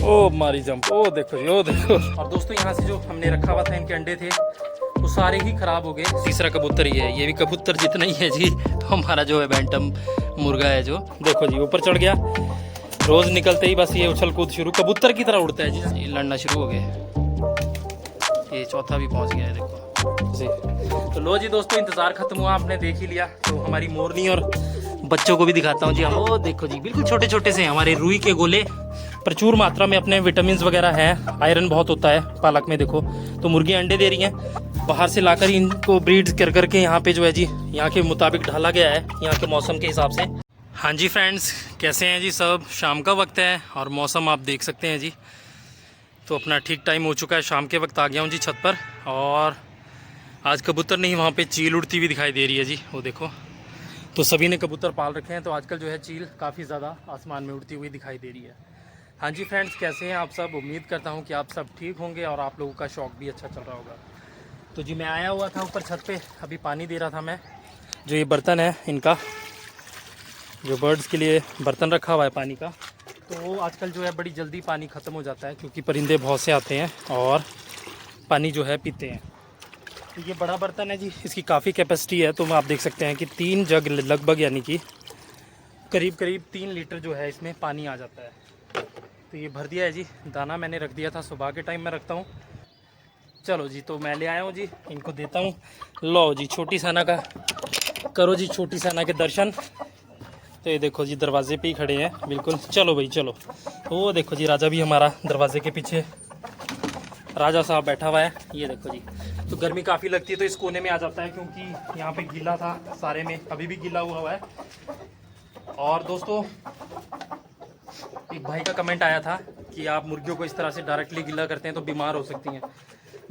ओ मारी जंप, ओ देखो जी, ओ देखो। और दोस्तों यहाँ से जो हमने रखा हुआ था इनके अंडे थे वो सारे ही खराब हो गए। तीसरा कबूतर ही है, ये भी कबूतर जितना ही है जी। तो हमारा जो है बैंटम मुर्गा है जो, देखो जी ऊपर चढ़ गया। रोज निकलते ही बस ये उछल कूद शुरू, कबूतर की तरह उड़ता है जी। ये लड़ना शुरू हो गया, ये चौथा भी पहुंच गया है देखो जी। तो लो जी दोस्तों, इंतजार खत्म हुआ, आपने देख ही लिया। तो हमारी मोरनी और बच्चों को भी दिखाता हूँ जी। हम वो देखो जी, बिल्कुल छोटे छोटे से हमारे रुई के गोले, प्रचुर मात्रा में अपने विटामिन वगैरह है, आयरन बहुत होता है पालक में देखो। तो मुर्गियाँ अंडे दे रही हैं, बाहर से लाकर इनको ब्रीड कर करके यहाँ पे जो है जी, यहाँ के मुताबिक ढाला गया है, यहाँ के मौसम के हिसाब से। हाँ जी फ्रेंड्स, कैसे हैं जी सब। शाम का वक्त है और मौसम आप देख सकते हैं जी। तो अपना ठीक टाइम हो चुका है, शाम के वक्त आ गया हूँ जी छत पर। और आज कबूतर नहीं, वहाँ पे चील उड़ती हुई दिखाई दे रही है जी, वो देखो। तो सभी ने कबूतर पाल रखे हैं, तो आजकल जो है चील काफ़ी ज़्यादा आसमान में उड़ती हुई दिखाई दे रही है। हाँ जी फ्रेंड्स, कैसे हैं आप सब। उम्मीद करता हूँ कि आप सब ठीक होंगे और आप लोगों का शौक़ भी अच्छा चल रहा होगा। तो जी मैं आया हुआ था ऊपर छत पे, अभी पानी दे रहा था मैं। जो ये बर्तन है इनका, जो बर्ड्स के लिए बर्तन रखा हुआ है पानी का, तो आजकल जो है बड़ी जल्दी पानी ख़त्म हो जाता है, क्योंकि परिंदे बहुत से आते हैं और पानी जो है पीते हैं। तो ये बड़ा बर्तन है जी, इसकी काफ़ी कैपेसिटी है। तो आप देख सकते हैं कि 3 जग लगभग, यानी कि करीब करीब 3 लीटर जो है इसमें पानी आ जाता है। तो ये भर दिया है जी। दाना मैंने रख दिया था, सुबह के टाइम में रखता हूँ। चलो जी, तो मैं ले आया हूँ जी, इनको देता हूँ। लो जी, छोटी सैना का करो जी, छोटी सैना के दर्शन। तो ये देखो जी, दरवाजे पे ही खड़े हैं बिल्कुल। चलो भाई चलो। वो देखो जी, राजा भी हमारा दरवाजे के पीछे, राजा साहब बैठा हुआ है, ये देखो जी। तो गर्मी काफ़ी लगती है तो इस कोने में आ जाता है, क्योंकि यहाँ पे गीला था सारे में, अभी भी गीला हुआ है। और दोस्तों, एक भाई का कमेंट आया था कि आप मुर्गियों को इस तरह से डायरेक्टली गीला करते हैं तो बीमार हो सकती हैं।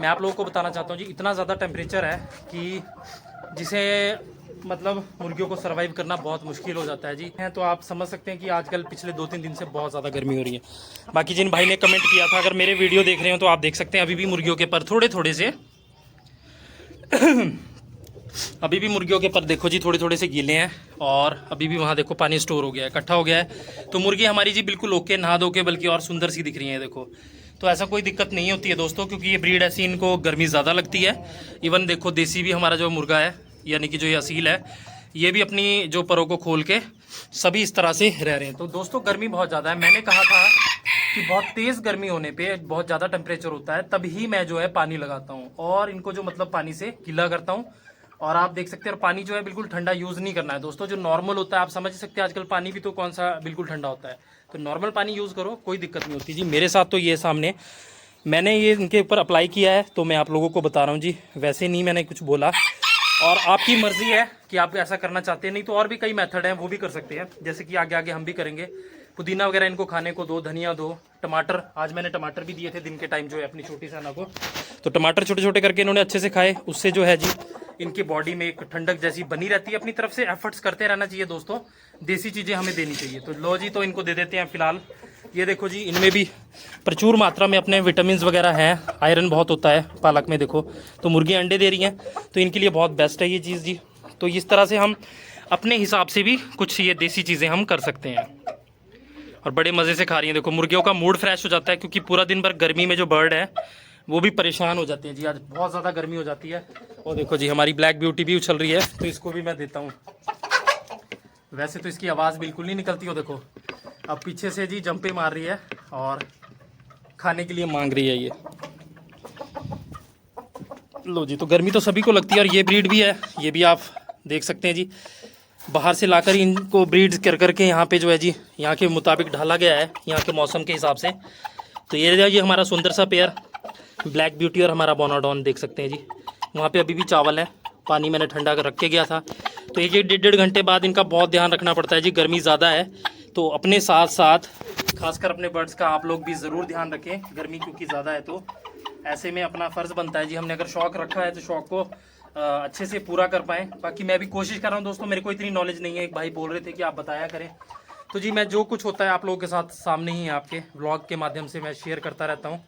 मैं आप लोगों को बताना चाहता हूँ जी, इतना ज़्यादा टेम्परेचर है कि जिसे मतलब मुर्गियों को सर्वाइव करना बहुत मुश्किल हो जाता है जी। हैं तो आप समझ सकते हैं कि आजकल पिछले 2-3 दिन से बहुत ज़्यादा गर्मी हो रही है। बाकी जिन भाई ने कमेंट किया था, अगर मेरे वीडियो देख रहे हो तो आप देख सकते हैं अभी भी मुर्गियों के पर थोड़े थोड़े से अभी भी मुर्गियों के पर देखो जी, थोड़े थोड़े से गीले हैं। और अभी भी वहाँ देखो पानी स्टोर हो गया है, इकट्ठा हो गया है। तो मुर्गी हमारी जी बिल्कुल ओके, नहा धो के, बल्कि और सुंदर सी दिख रही है देखो। तो ऐसा कोई दिक्कत नहीं होती है दोस्तों, क्योंकि ये ब्रीड ऐसी, इनको गर्मी ज़्यादा लगती है। इवन देखो देसी भी हमारा जो मुर्गा है, यानी कि जो ये असील है, ये भी अपनी जो परों को खोल के सभी इस तरह से रह रहे हैं। तो दोस्तों गर्मी बहुत ज़्यादा है। मैंने कहा था कि बहुत तेज़ गर्मी होने पे, बहुत ज़्यादा टेम्परेचर होता है, तभी मैं जो है पानी लगाता हूँ और इनको जो मतलब पानी से गीला करता हूँ। और आप देख सकते हैं, और पानी जो है बिल्कुल ठंडा यूज़ नहीं करना है दोस्तों। जो नॉर्मल होता है, आप समझ सकते हैं आजकल पानी भी तो कौन सा बिल्कुल ठंडा होता है। तो नॉर्मल पानी यूज़ करो, कोई दिक्कत नहीं होती जी। मेरे साथ तो ये सामने मैंने ये इनके ऊपर अप्लाई किया है, तो मैं आप लोगों को बता रहा हूँ जी, वैसे नहीं मैंने कुछ बोला। और आपकी मर्ज़ी है कि आप ऐसा करना चाहते हैं, नहीं तो और भी कई मेथड हैं, वो भी कर सकते हैं, जैसे कि आगे आगे हम भी करेंगे। पुदीना वगैरह इनको खाने को दो, धनिया दो, टमाटर, आज मैंने टमाटर भी दिए थे दिन के टाइम जो है अपनी छोटी सैना को। तो टमाटर छोटे छोटे करके इन्होंने अच्छे से खाए, उससे जो है जी इनकी बॉडी में एक ठंडक जैसी बनी रहती है। अपनी तरफ से एफर्ट्स करते रहना चाहिए दोस्तों, देसी चीज़ें हमें देनी चाहिए। तो लो जी, तो इनको दे देते हैं फिलहाल। ये देखो जी, इनमें भी प्रचुर मात्रा में अपने विटामिन वगैरह हैं, आयरन बहुत होता है पालक में देखो। तो मुर्गियाँ अंडे दे रही हैं, तो इनके लिए बहुत बेस्ट है ये चीज़ जी। तो इस तरह से हम अपने हिसाब से भी कुछ ये देसी चीज़ें हम कर सकते हैं, और बड़े मज़े से खा रही हैं देखो। मुर्गियों का मूड फ्रेश हो जाता है, क्योंकि पूरा दिन भर गर्मी में जो बर्ड है वो भी परेशान हो जाते हैं जी। आज बहुत ज़्यादा गर्मी हो जाती है। और देखो जी, हमारी ब्लैक ब्यूटी भी उछल रही है, तो इसको भी मैं देता हूँ। वैसे तो इसकी आवाज़ बिल्कुल नहीं निकलती हो देखो, अब पीछे से जी जंपे मार रही है और खाने के लिए मांग रही है ये। लो जी, तो गर्मी तो सभी को लगती है, और ये ब्रीड भी है, ये भी आप देख सकते हैं जी। बाहर से लाकर इनको ब्रीड कर करके यहाँ पे जो है जी, यहाँ के मुताबिक ढाला गया है, यहाँ के मौसम के हिसाब से। तो ये हमारा सुंदर सा पेयर ब्लैक ब्यूटी और हमारा बोनाडॉन देख सकते हैं जी। वहाँ पे अभी भी चावल है, पानी मैंने ठंडा कर रख के गया था। तो एक 1-1.5 घंटे बाद इनका बहुत ध्यान रखना पड़ता है जी, गर्मी ज़्यादा है। तो अपने साथ साथ खासकर अपने बर्ड्स का आप लोग भी ज़रूर ध्यान रखें, गर्मी क्योंकि ज़्यादा है। तो ऐसे में अपना फ़र्ज़ बनता है जी, हमने अगर शौक़ रखा है तो शौक़ को अच्छे से पूरा कर पाएँ। बाकी मैं भी कोशिश कर रहा हूँ दोस्तों, मेरे को इतनी नॉलेज नहीं है। एक भाई बोल रहे थे कि आप बताया करें, तो जी मैं जो कुछ होता है आप लोगों के साथ सामने ही, आपके व्लॉग के माध्यम से मैं शेयर करता रहता हूँ,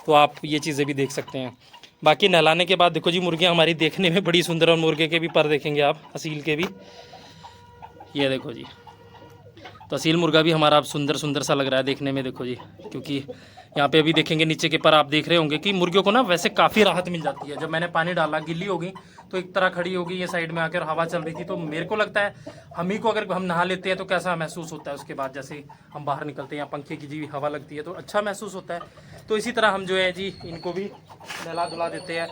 तो आप ये चीज़ें भी देख सकते हैं। बाकी नहलाने के बाद देखो जी, मुर्गियाँ हमारी देखने में बड़ी सुंदर, और मुर्गे के भी पर देखेंगे आप, असील के भी, ये देखो जी। तो असील मुर्गा भी हमारा अब सुंदर सुंदर सा लग रहा है देखने में, देखो जी। क्योंकि यहाँ पे अभी देखेंगे नीचे के पर आप देख रहे होंगे कि मुर्गियों को ना वैसे काफ़ी राहत मिल जाती है। जब मैंने पानी डाला गिल्ली होगी तो एक तरह खड़ी होगी, ये साइड में आकर हवा चल रही थी, तो मेरे को लगता है हम ही को अगर हम नहा लेते हैं तो कैसा महसूस होता है उसके बाद, जैसे हम बाहर निकलते हैं या पंखे की जी हवा लगती है तो अच्छा महसूस होता है। तो इसी तरह हम जो है जी इनको भी नहला धुला देते हैं।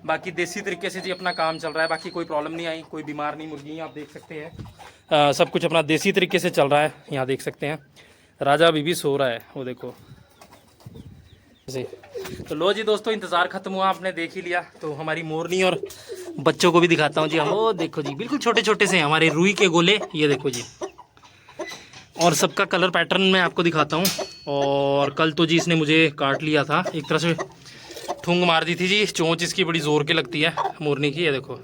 बाकी देसी तरीके से जी अपना काम चल रहा है, बाकी कोई प्रॉब्लम नहीं आई, कोई बीमार नहीं मुर्गी, आप देख सकते हैं सब कुछ अपना देसी तरीके से चल रहा है। यहाँ देख सकते हैं राजा अभी भी सो रहा है, वो देखो जी। तो लो जी दोस्तों, इंतज़ार खत्म हुआ, आपने देख ही लिया। तो हमारी मोरनी और बच्चों को भी दिखाता हूँ जी। हम वो देखो जी बिल्कुल छोटे छोटे से हैं हमारे रुई के गोले, ये देखो जी। और सबका कलर पैटर्न मैं आपको दिखाता हूँ। और कल तो जी इसने मुझे काट लिया था, एक तरह से ठूंग मार दी थी जी। चोंच इसकी बड़ी ज़ोर की लगती है मोरनी की, ये देखो।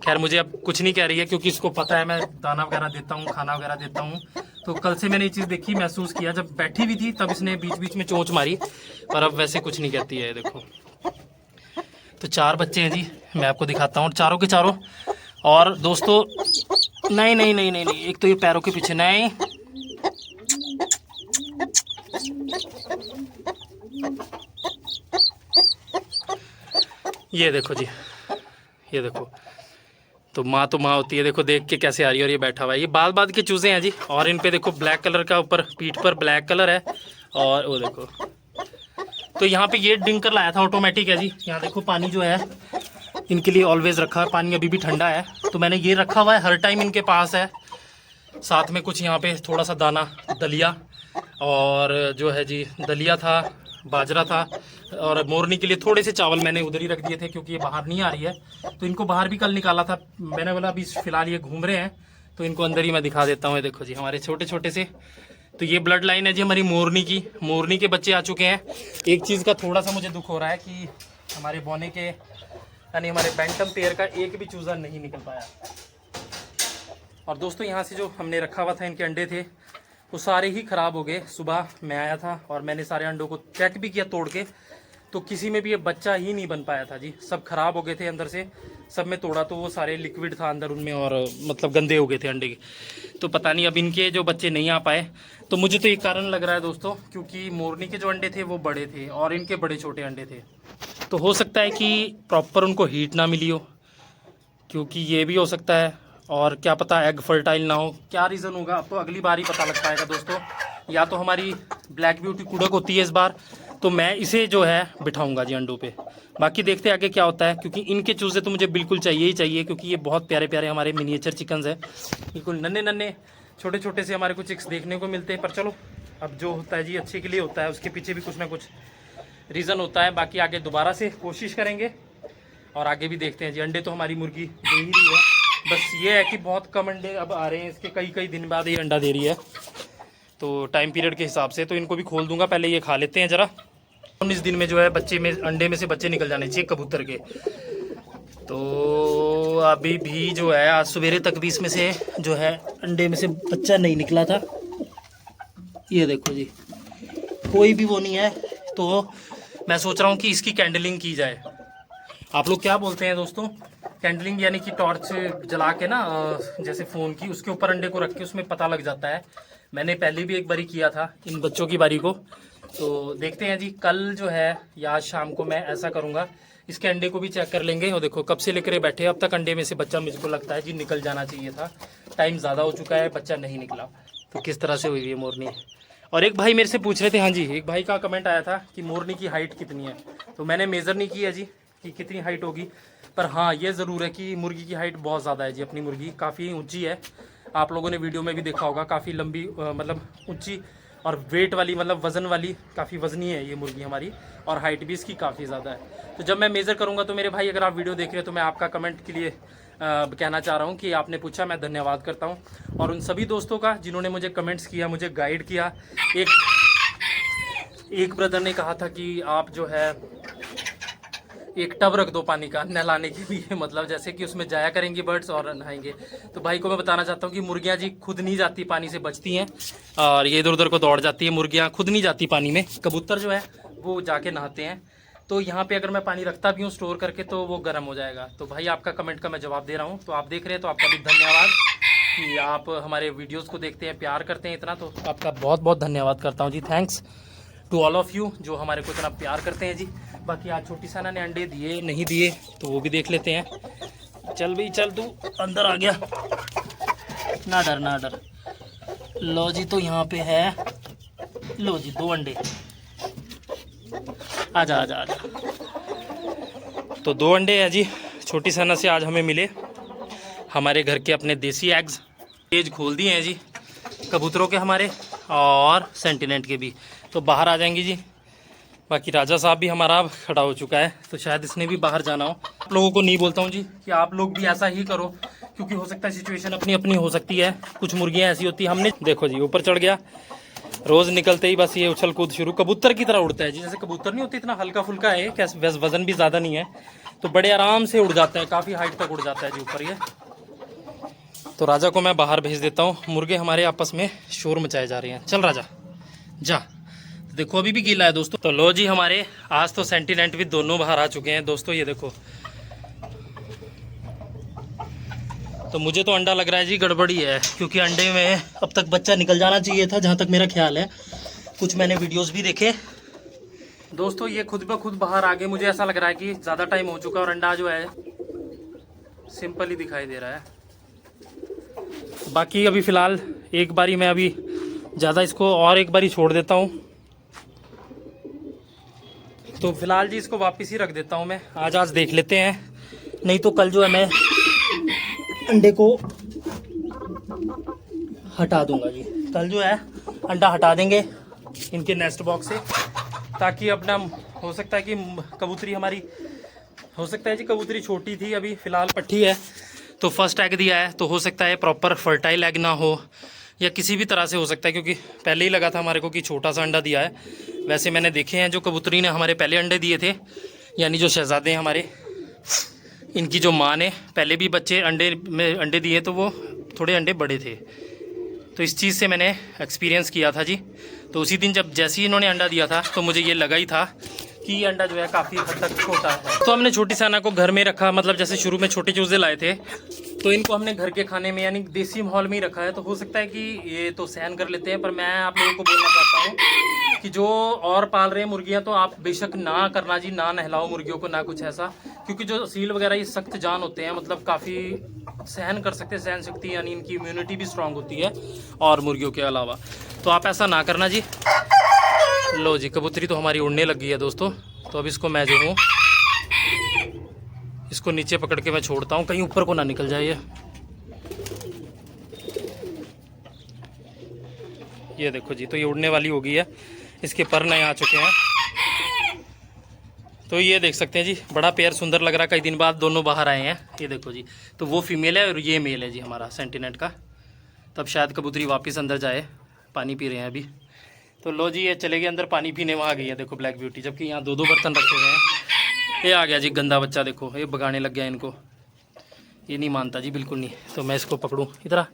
खैर मुझे अब कुछ नहीं कह रही है क्योंकि इसको पता है मैं दाना वगैरह देता हूँ, खाना वगैरह देता हूँ। तो कल से मैंने ये चीज़ देखी, महसूस किया, जब बैठी भी थी तब इसने बीच बीच में चोंच मारी, पर अब वैसे कुछ नहीं कहती है, देखो। तो 4 बच्चे हैं जी, मैं आपको दिखाता हूँ चारों के चारों। और दोस्तों नहीं नहीं नहीं नहीं नहीं, एक तो ये पैरों के पीछे नहीं, ये देखो जी, ये देखो। तो माँ होती है, देखो देख के कैसे आ रही है। और ये बैठा हुआ है, ये बाल बाद के चूजे हैं जी। और इन पे देखो ब्लैक कलर का ऊपर पीठ पर ब्लैक कलर है, और वो देखो। तो यहाँ पे ये ड्रिंकर लाया था, ऑटोमेटिक है जी। यहाँ देखो पानी जो है इनके लिए ऑलवेज रखा है, पानी अभी भी ठंडा है तो मैंने ये रखा हुआ है, हर टाइम इनके पास है। साथ में कुछ यहाँ पे थोड़ा सा दाना, दलिया, और जो है जी दलिया था, बाजरा था, और मोरनी के लिए थोड़े से चावल मैंने उधर ही रख दिए थे क्योंकि ये बाहर नहीं आ रही है। तो इनको बाहर भी कल निकाला था, मैंने बोला अभी फ़िलहाल ये घूम रहे हैं तो इनको अंदर ही मैं दिखा देता हूँ। ये देखो जी हमारे छोटे छोटे से। तो ये ब्लड लाइन है जी हमारी मोरनी की, मोरनी के बच्चे आ चुके हैं। एक चीज़ का थोड़ा सा मुझे दुख हो रहा है कि हमारे बौने के यानी हमारे बैंटम पेयर का एक भी चूज़ा नहीं निकल पाया। और दोस्तों यहाँ से जो हमने रखा हुआ था इनके अंडे थे वो सारे ही ख़राब हो गए। सुबह मैं आया था और मैंने सारे अंडों को चेक भी किया तोड़ के, तो किसी में भी ये बच्चा ही नहीं बन पाया था जी। सब ख़राब हो गए थे अंदर से, सब में तोड़ा तो वो सारे लिक्विड था अंदर उनमें, और मतलब गंदे हो गए थे अंडे के। तो पता नहीं अब इनके जो बच्चे नहीं आ पाए। तो मुझे तो ये कारण लग रहा है दोस्तों, क्योंकि मोरनी के जो अंडे थे वो बड़े थे और इनके बड़े छोटे अंडे थे। तो हो सकता है कि प्रॉपर उनको हीट ना मिली हो, क्योंकि ये भी हो सकता है। और क्या पता एग फर्टाइल ना हो, क्या रीज़न होगा अब तो अगली बार ही पता लग पाएगा दोस्तों। या तो हमारी ब्लैक ब्यूटी कुड़क होती है इस बार, तो मैं इसे जो है बिठाऊंगा जी अंडों पे। बाकी देखते हैं आगे क्या होता है, क्योंकि इनके चूज़े तो मुझे बिल्कुल चाहिए ही चाहिए, क्योंकि ये बहुत प्यारे प्यारे हमारे मिनिएचर चिकन्स हैं। बिल्कुल नन्हे नन्हे छोटे छोटे से हमारे को चिक्स देखने को मिलते हैं। पर चलो अब जो होता है जी अच्छे के लिए होता है, उसके पीछे भी कुछ ना कुछ रीज़न होता है। बाकी आगे दोबारा से कोशिश करेंगे और आगे भी देखते हैं जी। अंडे तो हमारी मुर्गी दे ही रही है, बस ये है कि बहुत कम अंडे अब आ रहे हैं इसके, कई कई दिन बाद ये अंडा दे रही है तो टाइम पीरियड के हिसाब से। तो इनको भी खोल दूंगा, पहले ये खा लेते हैं ज़रा। 19 दिन में जो है बच्चे में अंडे में से बच्चे निकल जाने चाहिए कबूतर के। तो अभी भी जो है आज सवेरे तक भी इसमें से जो है अंडे में से बच्चा नहीं निकला था। ये देखो जी कोई भी वो नहीं है। तो मैं सोच रहा हूँ कि इसकी कैंडलिंग की जाए। आप लोग क्या बोलते हैं दोस्तों? कैंडलिंग यानी कि टॉर्च जला के ना, जैसे फ़ोन की, उसके ऊपर अंडे को रख के उसमें पता लग जाता है। मैंने पहले भी एक बारी किया था इन बच्चों की बारी को। तो देखते हैं जी कल जो है या आज शाम को मैं ऐसा करूँगा, इसके अंडे को भी चेक कर लेंगे। और देखो कब से लेकर बैठे, अब तक अंडे में से बच्चा मुझको लगता है जी निकल जाना चाहिए था। टाइम ज़्यादा हो चुका है, बच्चा नहीं निकला। तो किस तरह से हुई है मोरनी। और एक भाई मेरे से पूछ रहे थे, हाँ जी एक भाई का कमेंट आया था कि मोरनी की हाइट कितनी है। तो मैंने मेज़र नहीं किया जी कि कितनी हाइट होगी, पर हाँ ये ज़रूर है कि मुर्गी की हाइट बहुत ज़्यादा है जी। अपनी मुर्गी काफ़ी ऊंची है, आप लोगों ने वीडियो में भी देखा होगा, काफ़ी लंबी मतलब ऊंची और वेट वाली, मतलब वज़न वाली, काफ़ी वज़नी है ये मुर्गी हमारी। और हाइट भी इसकी काफ़ी ज़्यादा है। तो जब मैं मेज़र करूँगा तो मेरे भाई अगर आप वीडियो देख रहे हो तो मैं आपका कमेंट के लिए कहना चाह रहा हूँ कि आपने पूछा, मैं धन्यवाद करता हूँ। और उन सभी दोस्तों का जिन्होंने मुझे कमेंट्स किया, मुझे गाइड किया। एक ब्रदर ने कहा था कि आप जो है एक टब रख दो पानी का नहलाने के लिए, मतलब जैसे कि उसमें जाया करेंगे बर्ड्स और नहाएंगे। तो भाई को मैं बताना चाहता हूँ कि मुर्गियाँ जी खुद नहीं जाती पानी से, बचती हैं और ये इधर उधर को दौड़ जाती है। मुर्गियाँ खुद नहीं जाती पानी में, कबूतर जो है वो जाके नहाते हैं। तो यहाँ पे अगर मैं पानी रखता भी हूँ स्टोर करके तो वो गर्म हो जाएगा। तो भाई आपका कमेंट का मैं जवाब दे रहा हूँ। तो आप देख रहे हैं तो आपका भी धन्यवाद। कि आप हमारे वीडियोस को देखते हैं, प्यार करते हैं इतना, तो आपका बहुत बहुत धन्यवाद करता हूँ जी। Thanks to all of you जो हमारे को इतना प्यार करते हैं जी। बाकी आज छोटी साना ने अंडे दिए नहीं दिए तो वो भी देख लेते हैं। चल भाई चल, तू अंदर आ गया, ना डर ना डर। लो जी, तो यहाँ पे है, लो जी 2 अंडे, आजा आजा आजा। तो 2 अंडे हैं जी छोटी साना से आज हमें मिले, हमारे घर के अपने देसी एग्स। केज खोल दिए हैं जी कबूतरों के हमारे और सेंटिनेंट के भी, तो बाहर आ जाएंगी जी। बाकी राजा साहब भी हमारा अब खड़ा हो चुका है, तो शायद इसने भी बाहर जाना हो। आप लोगों को नहीं बोलता हूँ जी कि आप लोग भी ऐसा ही करो, क्योंकि हो सकता है सिचुएशन अपनी अपनी हो सकती है। कुछ मुर्गियाँ ऐसी होती है, हमने देखो जी ऊपर चढ़ गया, रोज़ निकलते ही बस ये उछल कूद शुरू, कबूतर की तरह उड़ता है जी। जैसे कबूतर नहीं होती, इतना हल्का फुल्का है, कैसे वजन भी ज़्यादा नहीं है, तो बड़े आराम से उड़ जाते हैं, काफ़ी हाइट तक उड़ जाता है जी ऊपर ये। तो राजा को मैं बाहर भेज देता हूँ, मुर्गे हमारे आपस में शोर मचाए जा रहे हैं। चल राजा जा, देखो अभी भी गीला है दोस्तों। तो लो जी, हमारे आज तो सेंटिनेंट भी दोनों बाहर आ चुके हैं दोस्तों, ये देखो। तो मुझे तो अंडा लग रहा है जी गड़बड़ी है, क्योंकि अंडे में अब तक बच्चा निकल जाना चाहिए था, जहाँ तक मेरा ख्याल है। कुछ मैंने वीडियोस भी देखे दोस्तों, ये खुद ब खुद बाहर आ गए। मुझे ऐसा लग रहा है कि ज़्यादा टाइम हो चुका है और अंडा जो है सिंपल ही दिखाई दे रहा है। बाकी अभी फ़िलहाल एक बारी मैं अभी ज़्यादा इसको और एक बारी छोड़ देता हूँ, तो फिलहाल जी इसको वापस ही रख देता हूँ मैं। आज देख लेते हैं, नहीं तो कल जो है मैं अंडे को हटा दूंगा जी। कल जो है अंडा हटा देंगे इनके नेस्ट बॉक्स से, ताकि अपना हो सकता है कि कबूतरी हमारी, हो सकता है जी कबूतरी छोटी थी, अभी फ़िलहाल पट्टी है, तो फर्स्ट एग दिया है, तो हो सकता है प्रॉपर फर्टाइल एग ना हो, या किसी भी तरह से हो सकता है, क्योंकि पहले ही लगा था हमारे को कि छोटा सा अंडा दिया है। वैसे मैंने देखे हैं जो कबूतरी ने हमारे पहले अंडे दिए थे, यानी जो शहजादे हैं हमारे, इनकी जो माँ ने पहले भी बच्चे अंडे में अंडे दिए, तो वो थोड़े अंडे बड़े थे। तो इस चीज़ से मैंने एक्सपीरियंस किया था जी। तो उसी दिन जब जैसे ही इन्होंने अंडा दिया था, तो मुझे ये लगा ही था कि ये अंडा जो है काफ़ी हद तक छोटा है। तो हमने छोटी साना को घर में रखा, मतलब जैसे शुरू में छोटे चूजे लाए थे, तो इनको हमने घर के खाने में यानी देसी माहौल में ही रखा है। तो हो सकता है कि ये तो सहन कर लेते हैं, पर मैं आप लोगों को बोलना चाहता हूँ कि जो और पाल रहे हैं मुर्गियाँ, तो आप बेशक ना करना जी, ना नहलाओ मुर्गियों को, ना कुछ ऐसा, क्योंकि जो सील वगैरह ये सख्त जान होते हैं, मतलब काफ़ी सहन कर सकते हैं, सहन शक्ति यानी इनकी इम्यूनिटी भी स्ट्रांग होती है और मुर्गियों के अलावा, तो आप ऐसा ना करना जी। लो जी, कबूतरी तो हमारी उड़ने लग गई है दोस्तों। तो अब इसको मैं जो हूँ, इसको नीचे पकड़ के मैं छोड़ता हूँ, कहीं ऊपर को ना निकल जाए ये देखो जी। तो ये उड़ने वाली हो गई है, इसके पर नए आ चुके हैं, तो ये देख सकते हैं जी, बड़ा पेयर सुंदर लग रहा है। कई दिन बाद दोनों बाहर आए हैं, ये देखो जी। तो वो फीमेल है और ये मेल है जी हमारा सेंटिनेंट का। तब शायद कबूतरी वापस अंदर जाए, पानी पी रहे हैं अभी। तो लो जी, ये चले गए अंदर पानी पीने, वहाँ गई है देखो ब्लैक ब्यूटी, जबकि यहाँ 2-2 बर्तन रखे हुए हैं। ये आ गया जी गंदा बच्चा, देखो ये भगाने लग गया इनको, ये नहीं मानता जी बिल्कुल नहीं। तो मैं इसको पकड़ूँ, इधर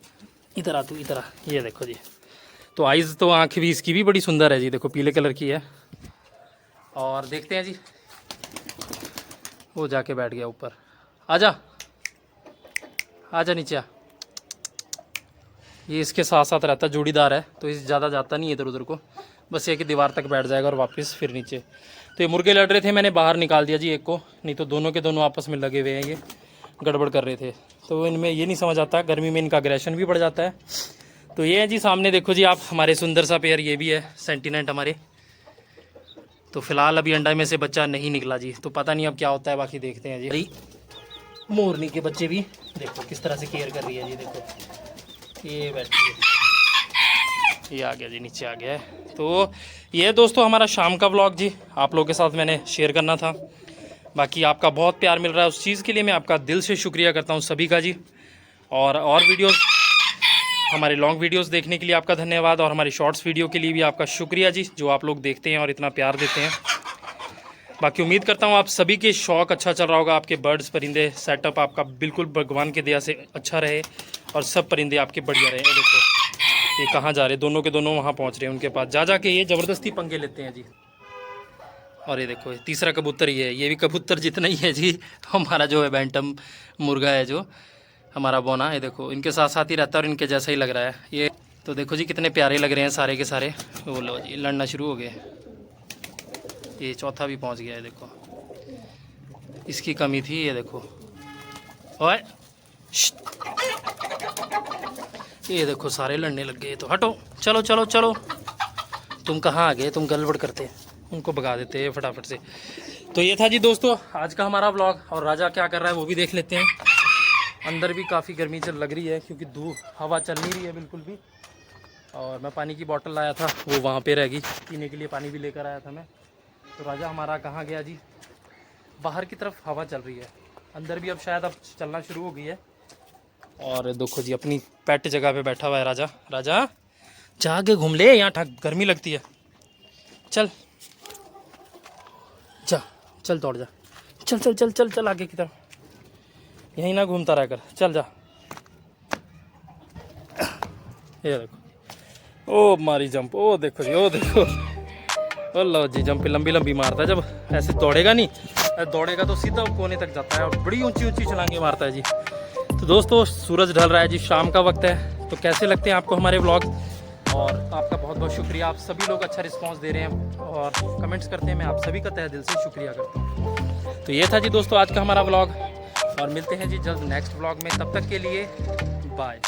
इधर आ तू, इधर आ। ये देखो जी, तो आइज़ तो आँख भी इसकी भी बड़ी सुंदर है जी, देखो पीले कलर की है। और देखते हैं जी, वो जाके बैठ गया ऊपर। आजा आजा नीचे आ। ये इसके साथ साथ रहता, जोड़ीदार है, तो इस ज़्यादा जाता नहीं इधर उधर को, बस ये कि दीवार तक बैठ जाएगा और वापस फिर नीचे। तो ये मुर्गे लड़ रहे थे, मैंने बाहर निकाल दिया जी एक को, नहीं तो दोनों के दोनों आपस में लगे हुए हैं, ये गड़बड़ कर रहे थे। तो इनमें ये नहीं समझ आता, गर्मी में इनका अग्रेशन भी बढ़ जाता है। तो ये है जी सामने देखो जी आप, हमारे सुंदर सा पेयर ये भी है सेंटिनेंट हमारे। तो फिलहाल अभी अंडा में से बच्चा नहीं निकला जी, तो पता नहीं अब क्या होता है, बाकी देखते हैं जी। मोरनी के बच्चे भी देखो किस तरह से केयर कर रही है जी, देखो ये बैठी है, ये आ गया जी, नीचे आ गया है। तो ये दोस्तों हमारा शाम का व्लॉग जी आप लोगों के साथ मैंने शेयर करना था। बाकी आपका बहुत प्यार मिल रहा है, उस चीज़ के लिए मैं आपका दिल से शुक्रिया करता हूँ सभी का जी। और वीडियोस, हमारे लॉन्ग वीडियोस देखने के लिए आपका धन्यवाद, और हमारे शॉर्ट्स वीडियो के लिए भी आपका शुक्रिया जी, जो आप लोग देखते हैं और इतना प्यार देते हैं। बाकी उम्मीद करता हूँ आप सभी के शौक़ अच्छा चल रहा होगा, आपके बर्ड्स परिंदे सेटअप आपका बिल्कुल भगवान के दया से अच्छा रहे, और सब परिंदे आपके बढ़िया रहे। देखो ये कहाँ जा रहे, दोनों के दोनों वहाँ पहुँच रहे हैं, उनके पास जा के ये ज़बरदस्ती पंगे लेते हैं जी। और ये देखो तीसरा कबूतर ये है, ये भी कबूतर जितना ही है जी, हमारा जो है बैंटम मुर्गा है जो, हमारा बोना। ये देखो इनके साथ साथ ही रहता है और इनके जैसा ही लग रहा है ये। तो देखो जी कितने प्यारे लग रहे हैं सारे के सारे। वो लो जी लड़ना शुरू हो गए। ये चौथा भी पहुंच गया है, देखो इसकी कमी थी। ये देखो ओए ये देखो सारे लड़ने लग गए। तो हटो, चलो चलो चलो, तुम कहाँ आ गए, तुम गड़बड़ करते, उनको भगा देते हैं फटाफट से। तो ये था जी दोस्तों आज का हमारा व्लॉग। और राजा क्या कर रहा है वो भी देख लेते हैं। अंदर भी काफ़ी गर्मी चल लग रही है क्योंकि धूप हवा चल नहीं रही है बिल्कुल भी। और मैं पानी की बोतल लाया था वो वहाँ पे रह गई, पीने के लिए पानी भी लेकर आया था मैं। तो राजा हमारा कहाँ गया जी? बाहर की तरफ हवा चल रही है, अंदर भी अब शायद अब चलना शुरू हो गई है। और देखो जी अपनी पेट जगह पे बैठा हुआ है राजा। राजा जाके घूम ले, यहाँ ठक गर्मी लगती है। चल जा, चल दौड़ जा, चल चल चल चल चल आगे की तरफ, यहीं ना घूमता रह कर, चल जा। ये देखो ओ मारी जंप, ओ देखो जी, ओ देखो, ओ लो जी जंप लंबी लंबी मारता है। जब ऐसे दौड़ेगा नहीं, दौड़ेगा तो सीधा कोने तक जाता है और बड़ी ऊंची ऊंची छलांगे मारता है जी। तो दोस्तों सूरज ढल रहा है जी, शाम का वक्त है। तो कैसे लगते हैं आपको हमारे व्लॉग? और आपका बहुत बहुत शुक्रिया, आप सभी लोग अच्छा रिस्पांस दे रहे हैं और कमेंट्स करते हैं। मैं आप सभी का तहे दिल से शुक्रिया करता हूँ। तो ये था जी दोस्तों आज का हमारा व्लॉग, और मिलते हैं जी जल्द नेक्स्ट व्लॉग में। तब तक के लिए बाय।